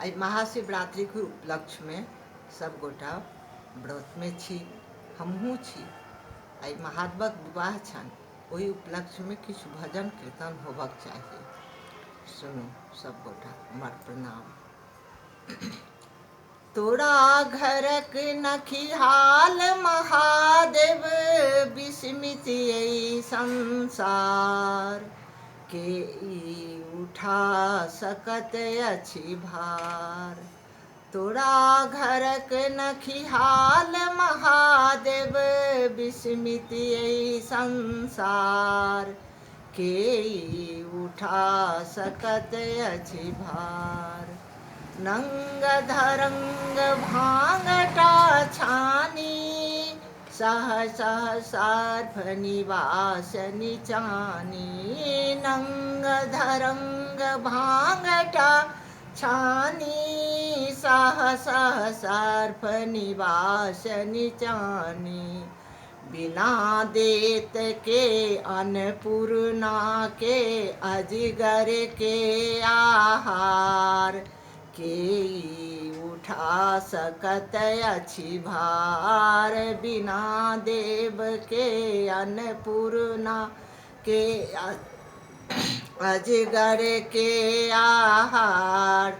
आई महाशिवरात्रि के उपलक्ष्य में सब गोटा व्रत में छी, हमहूँ छी। आई महादेवक विवाह छन, ओहि उपलक्ष्य में किछु भजन कीर्तन होबक चाहिए। सुनू सब गोटा, हमार प्रणाम। तोरा घरक नखिहाल महादेव, विस्मित यही संसार के ई उठा सकत अछि भार। तोरा घरक नखिहाल महादेव, विस्मित यही संसार के ई उठा सकत अछि भार। नंग धरंग भांगटा छानी, सह सह सर्फ निवास निचानी। नंग धरंग भांगटा छानी, सह सह सर्फ निवास निचानी। बिना देत के अन्नपूर्णा के, अजगर के आहार के ई उठा सकत अछि भार। बिना देव के अन्नपूर्णा के, अजगर के आहार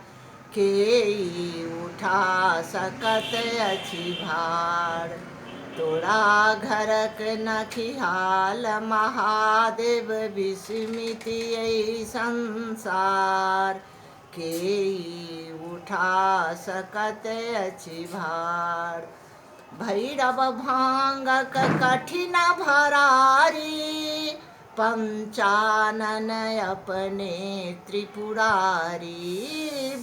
के ई उठा सकत अछि भार। तोरा घरक नखिहाल महादेव, विस्मित यही संसार के ई उठा सकत अछि भार। भैरव भांगक कठिन भरारी, पंचानन अपने त्रिपुरारी।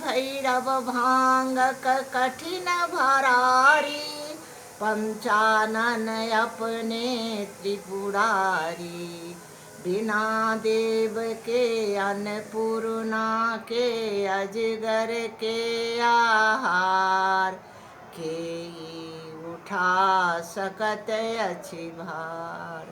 भैरव भांगक कठिन भरारी, पंचानन अपने त्रिपुरारी। बिना देव के अन्नपूर्णा के, अजगर के आहार के ई उठा सकत अछि भार।